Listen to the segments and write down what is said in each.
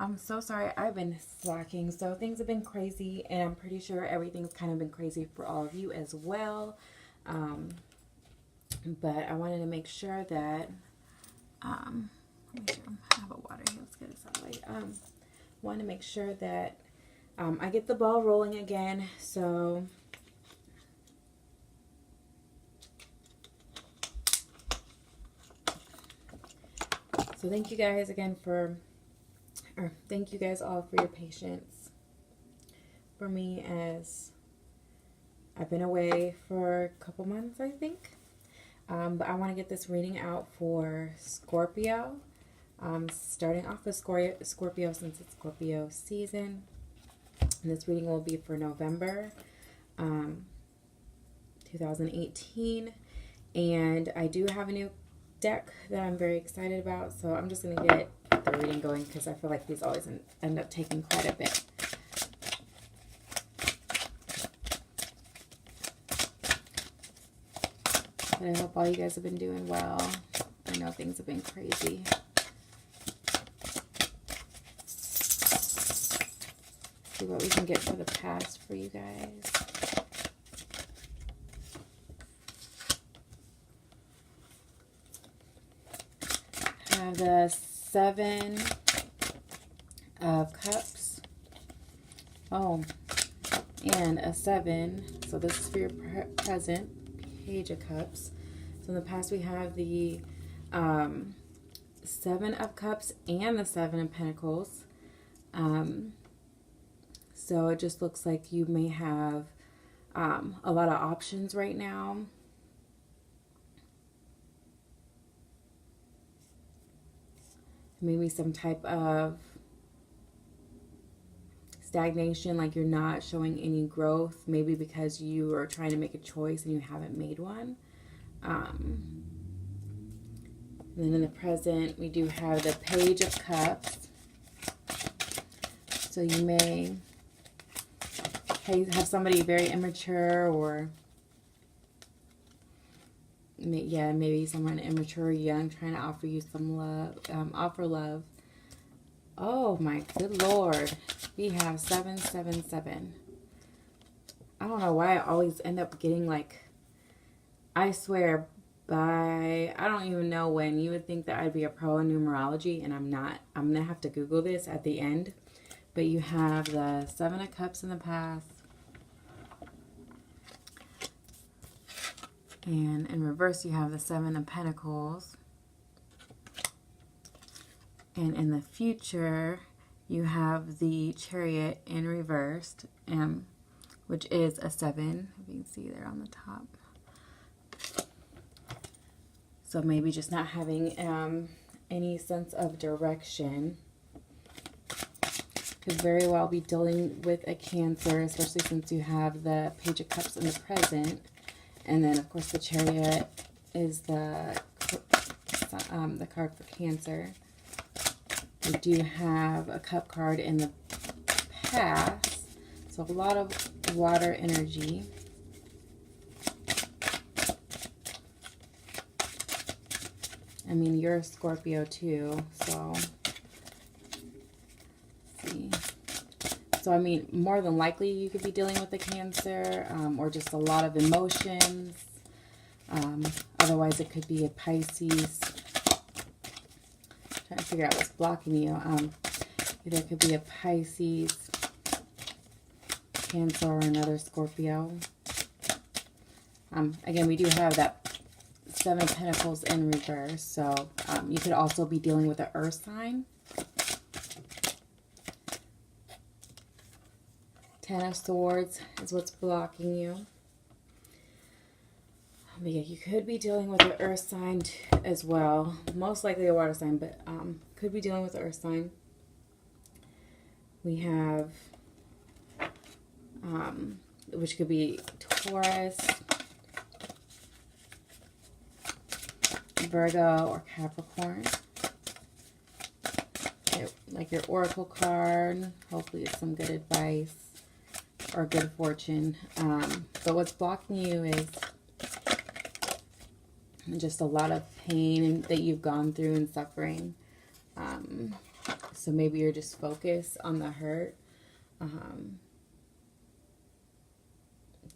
I'm so sorry. I've been slacking. So things have been crazy, and I'm pretty sure everything's kind of been crazy for all of you as well. But I wanted to make sure that, let me sure I have a water here. Let's get this out of the way. Want to make sure that I get the ball rolling again. So thank you guys again thank you guys all for your patience for me as I've been away for a couple months, I think. But I want to get this reading out for Scorpio. Starting off with Scorpio since it's Scorpio season. And this reading will be for November 2018. And I do have a new deck that I'm very excited about. So I'm just going to get the reading going because I feel like these always end up taking quite a bit. But I hope all you guys have been doing well. I know things have been crazy. See what we can get for the past for you guys. I have the 7 of Cups. Oh, and a 7. So this is for your present. Page of Cups. So in the past we have the 7 of Cups and the 7 of Pentacles. So it just looks like you may have a lot of options right now. Maybe some type of stagnation, like you're not showing any growth, maybe because you are trying to make a choice and you haven't made one. And then in the present, we do have the Page of Cups. So you may have somebody very immature, or maybe someone immature or young trying to offer you some love, offer love. Oh my good Lord. We have 777. I don't know why I always end up getting like, I swear by, I don't even know when. You would think that I'd be a pro in numerology, and I'm not. I'm going to have to Google this at the end. But you have the 7 of Cups in the past. And in reverse, you have the 7 of Pentacles. And in the future, you have the Chariot in reversed, which is a 7. If you can see there on the top. So maybe just not having any sense of direction. Could very well be dealing with a Cancer, especially since you have the Page of Cups in the present. And then, of course, the Chariot is the card for Cancer. We do have a Cup card in the past. So a lot of water energy. I mean, you're a Scorpio too, so let's see. So, I mean, more than likely you could be dealing with a Cancer, or just a lot of emotions. Otherwise, it could be a Pisces. Trying to figure out what's blocking you. Either it could be a Pisces, Cancer, or another Scorpio. Again, we do have that 7 of Pentacles in reverse. So, you could also be dealing with an earth sign. 10 of Swords is what's blocking you. But yeah, you could be dealing with an earth sign as well. Most likely a water sign, but could be dealing with an earth sign. We have, which could be Taurus, Virgo, or Capricorn. Like your Oracle card. Hopefully it's some good advice or good fortune. But what's blocking you is just a lot of pain that you've gone through and suffering. So maybe you're just focused on the hurt.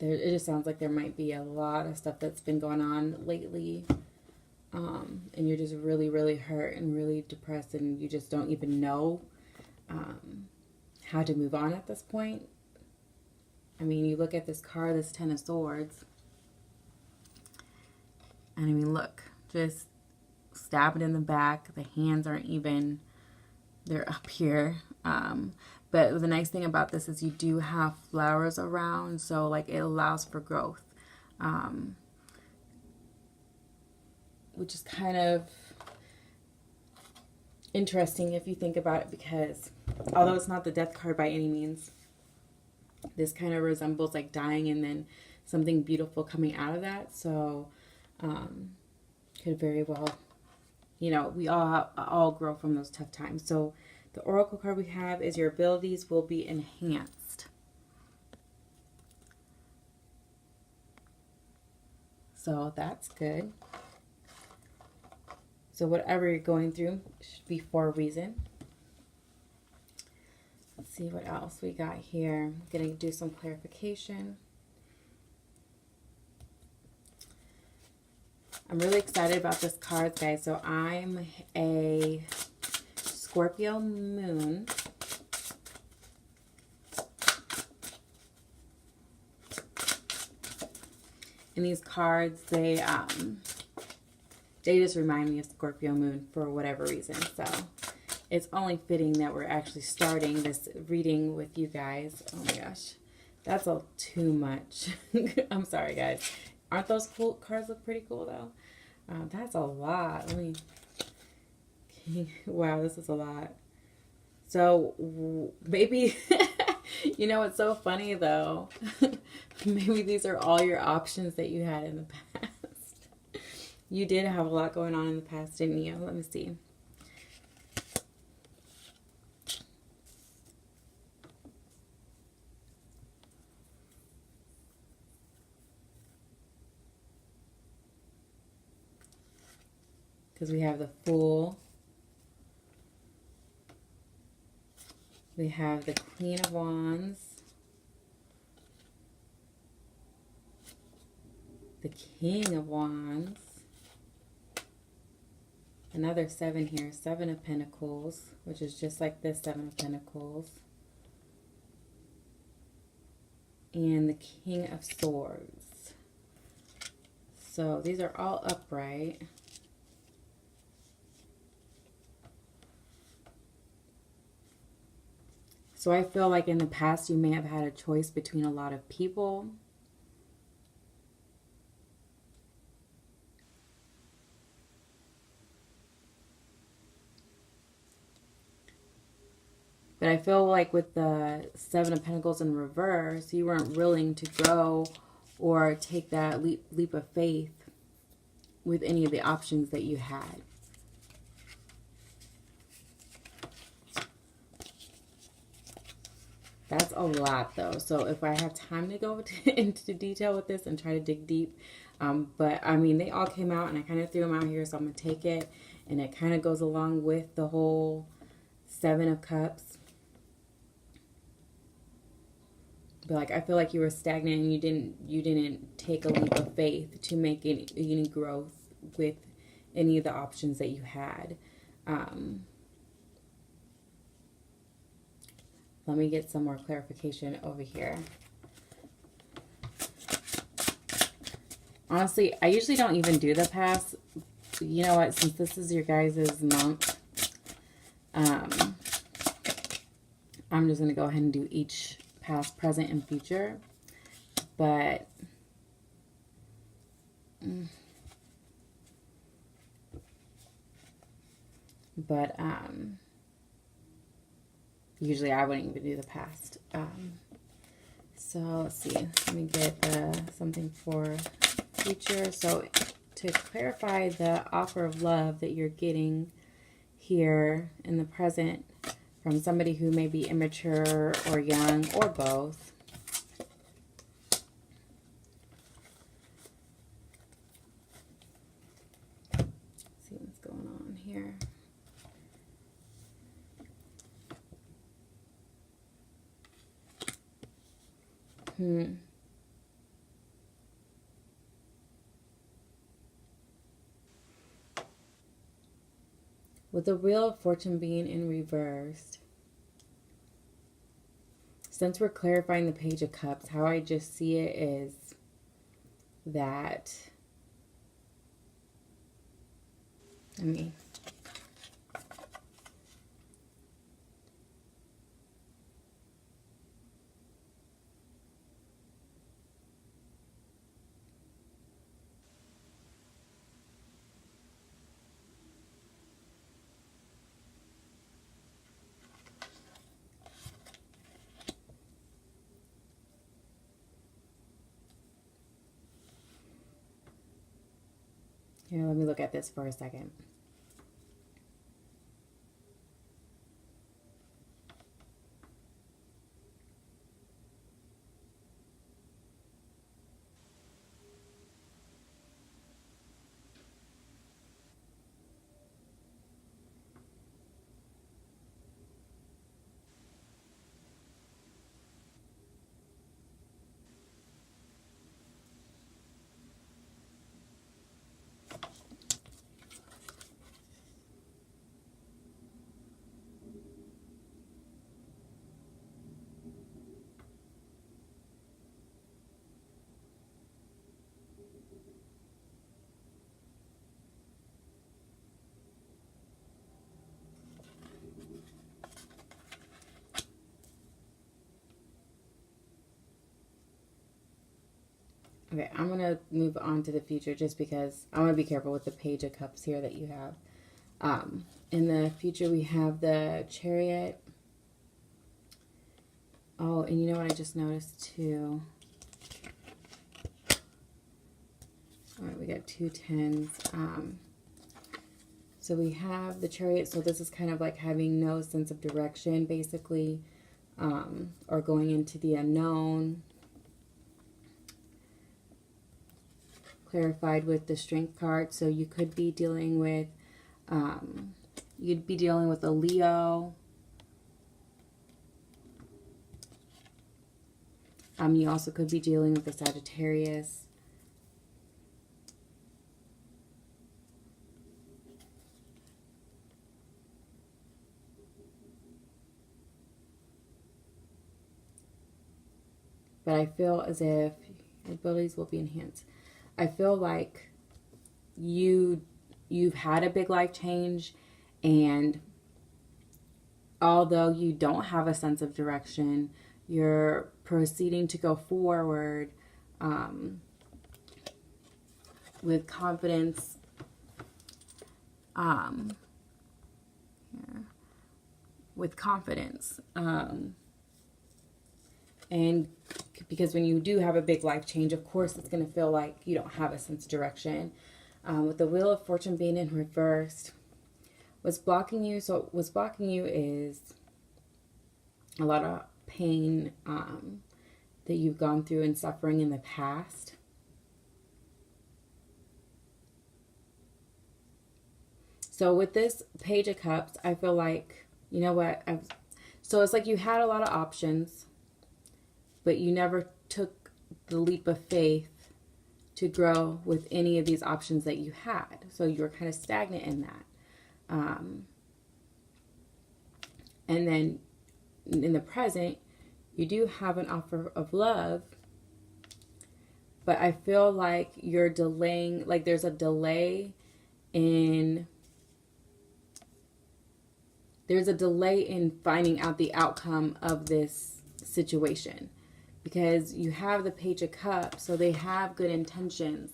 It just sounds like there might be a lot of stuff that's been going on lately. And you're just really, really hurt and really depressed, and you just don't even know how to move on at this point. I mean, you look at this card, this Ten of Swords, and I mean, look, just stab it in the back. The hands aren't even, they're up here. But the nice thing about this is you do have flowers around, so like it allows for growth, which is kind of interesting if you think about it, because although it's not the death card by any means, this kind of resembles like dying and then something beautiful coming out of that. So could very well, you know, we all grow from those tough times. So the oracle card we have is your abilities will be enhanced. So that's good. So whatever you're going through should be for a reason. Let's see what else we got here. I'm going to do some clarification. I'm really excited about this card, guys. So I'm a Scorpio moon. And these cards, they just remind me of Scorpio moon for whatever reason. So it's only fitting that we're actually starting this reading with you guys. Oh my gosh, that's all too much. I'm sorry, guys. Aren't those cool cards look pretty cool though? That's a lot. Let me. Wow, this is a lot. So maybe, you know, it's so funny though. Maybe these are all your options that you had in the past. You did have a lot going on in the past, didn't you? Let me see. Because we have the Fool. We have the Queen of Wands. The King of Wands. Another 7 here. 7 of Pentacles, which is just like this 7 of Pentacles. And the King of Swords. So these are all upright. So I feel like in the past you may have had a choice between a lot of people. But I feel like with the 7 of Pentacles in reverse, you weren't willing to go or take that leap of faith with any of the options that you had. That's a lot though. So if I have time to go into detail with this and try to dig deep. But I mean, they all came out and I kind of threw them out here. So I'm going to take it. And it kind of goes along with the whole 7 of Cups. But like, I feel like you were stagnant and you didn't take a leap of faith to make any growth with any of the options that you had. Let me get some more clarification over here. Honestly, I usually don't even do the past. You know what? Since this is your guys' month, I'm just going to go ahead and do each past, present, and future. But usually I wouldn't even do the past. So let's see. Let me get something for future. So to clarify the offer of love that you're getting here in the present from somebody who may be immature or young or both. Let's see what's going on here. With the Wheel of Fortune being in reversed, since we're clarifying the Page of Cups, how I just see it is that, let me, here, let me look at this for a second. Okay, I'm going to move on to the future just because I want to be careful with the Page of Cups here that you have. In the future, we have the Chariot. Oh, and you know what I just noticed too? All right, we got 2 tens. So we have the Chariot. So this is kind of like having no sense of direction, basically, or going into the unknown. Clarified with the Strength card. So you could be dealing with, you'd be dealing with a Leo. You also could be dealing with a Sagittarius. But I feel as if your abilities will be enhanced. I feel like you've had a big life change, and although you don't have a sense of direction, you're proceeding to go forward with confidence. With confidence. And because when you do have a big life change, of course, it's going to feel like you don't have a sense of direction. With the Wheel of Fortune being in reversed, what's blocking you? So what's blocking you is a lot of pain that you've gone through and suffering in the past. So with this Page of Cups, I feel like, you know what? So it's like you had a lot of options, but you never took the leap of faith to grow with any of these options that you had. So you were kind of stagnant in that. And then in the present, you do have an offer of love, but I feel like you're delaying, like there's a delay in finding out the outcome of this situation. Because you have the Page of Cups, so they have good intentions.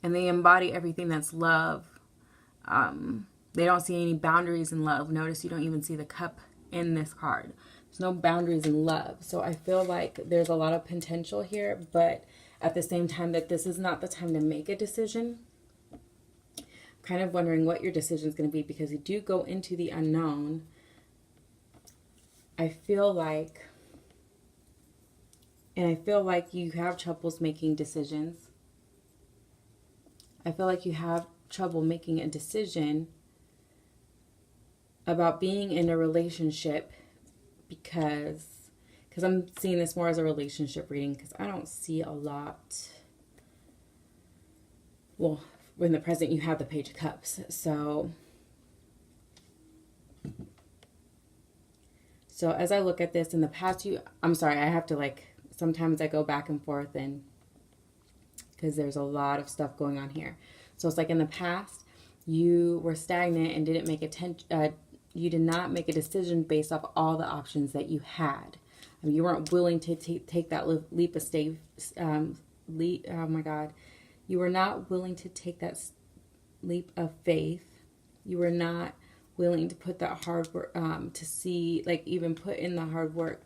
And they embody everything that's love. They don't see any boundaries in love. Notice you don't even see the cup in this card. There's no boundaries in love. So I feel like there's a lot of potential here, but at the same time that this is not the time to make a decision. I'm kind of wondering what your decision is going to be, because you do go into the unknown. I feel like you have troubles making decisions. I feel like you have trouble making a decision about being in a relationship because because I'm seeing this more as a relationship reading, because I don't see a lot. Well, in the present, you have the Page of Cups. So as I look at this in the past, I'm sorry, I have to like, sometimes I go back and forth, and because there's a lot of stuff going on here. So it's like in the past, you were stagnant and didn't make you did not make a decision based off all the options that you had. I mean, you weren't willing to take that leap of faith. Oh my God. You were not willing to take that leap of faith. You were not willing to put that hard work, to see, like even put in the hard work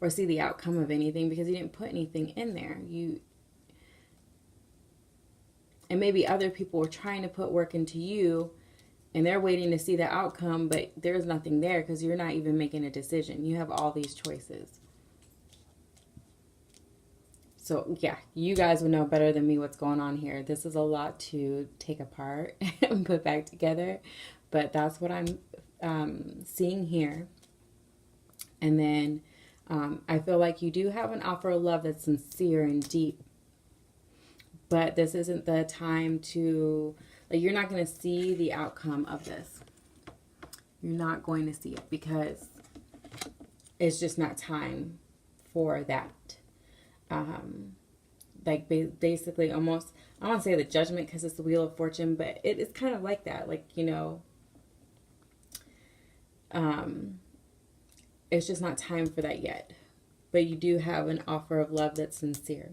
or see the outcome of anything, because you didn't put anything in there. And maybe other people were trying to put work into you, and they're waiting to see the outcome, but there's nothing there because you're not even making a decision. You have all these choices. So, yeah, you guys would know better than me what's going on here. This is a lot to take apart and put back together, but that's what I'm seeing here. And then I feel like you do have an offer of love that's sincere and deep, but this isn't the time to, like, you're not going to see the outcome of this. You're not going to see it because it's just not time for that. Like basically almost, I don't want to say the Judgment because it's the Wheel of Fortune, but it's kind of like that. Like, you know, it's just not time for that yet. But you do have an offer of love that's sincere.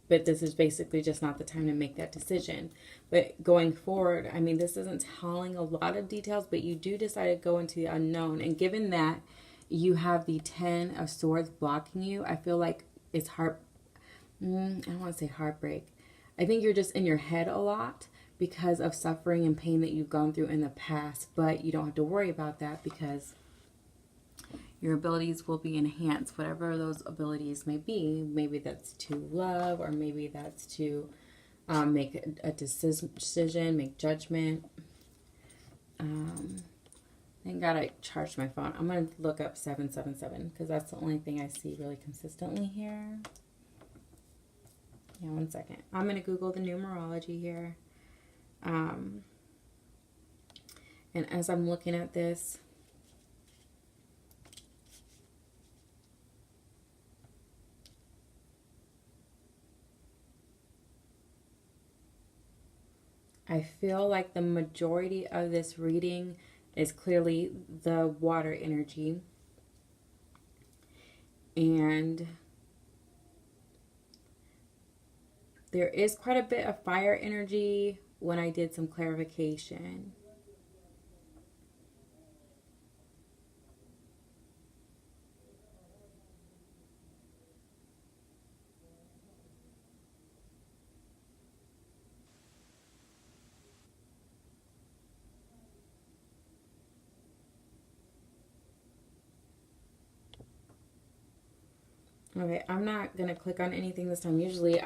But this is basically just not the time to make that decision. But going forward, I mean, this isn't telling a lot of details, but you do decide to go into the unknown. And given that you have the 10 of Swords blocking you, I feel like it's I don't want to say heartbreak. I think you're just in your head a lot because of suffering and pain that you've gone through in the past. But you don't have to worry about that because your abilities will be enhanced, whatever those abilities may be. Maybe that's to love, or maybe that's to make a decision, make judgment. Thank God I charged my phone. I'm going to look up 777 because that's the only thing I see really consistently here. Yeah, 1 second. I'm going to Google the numerology here. And as I'm looking at this, I feel like the majority of this reading is clearly the water energy. And there is quite a bit of fire energy when I did some clarification. Okay, I'm not going to click on anything this time. Usually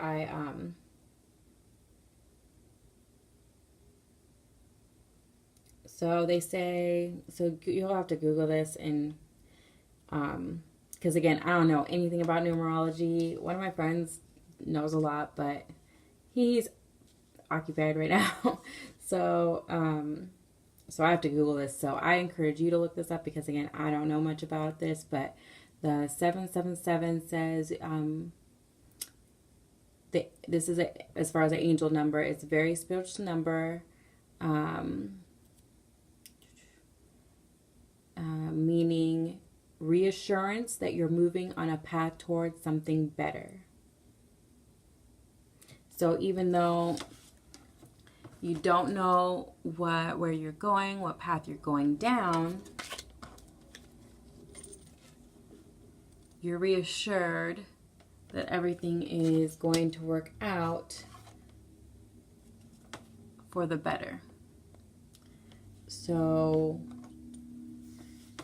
so they say, so you'll have to Google this, and because again, I don't know anything about numerology. One of my friends knows a lot, but he's occupied right now. So I have to Google this. So I encourage you to look this up because again, I don't know much about this, but the 777 says this is as far as an angel number, it's a very spiritual number, meaning reassurance that you're moving on a path towards something better. So even though you don't know where you're going, what path you're going down, you're reassured that everything is going to work out for the better. So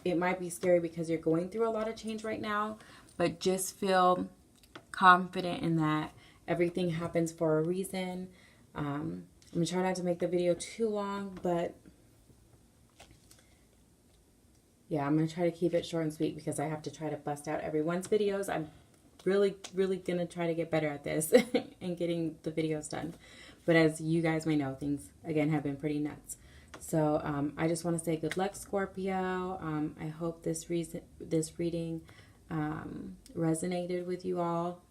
it might be scary because you're going through a lot of change right now, but just feel confident in that everything happens for a reason. I'm going to try not to make the video too long, but yeah, I'm going to try to keep it short and sweet because I have to try to bust out everyone's videos. I'm really, really going to try to get better at this and getting the videos done. But as you guys may know, things, again, have been pretty nuts. So I just want to say good luck, Scorpio. I hope this reading resonated with you all.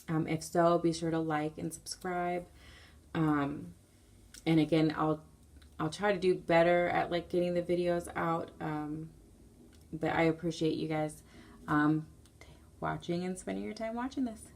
If so, be sure to like and subscribe. And again, I'll try to do better at like getting the videos out. But I appreciate you guys watching and spending your time watching this.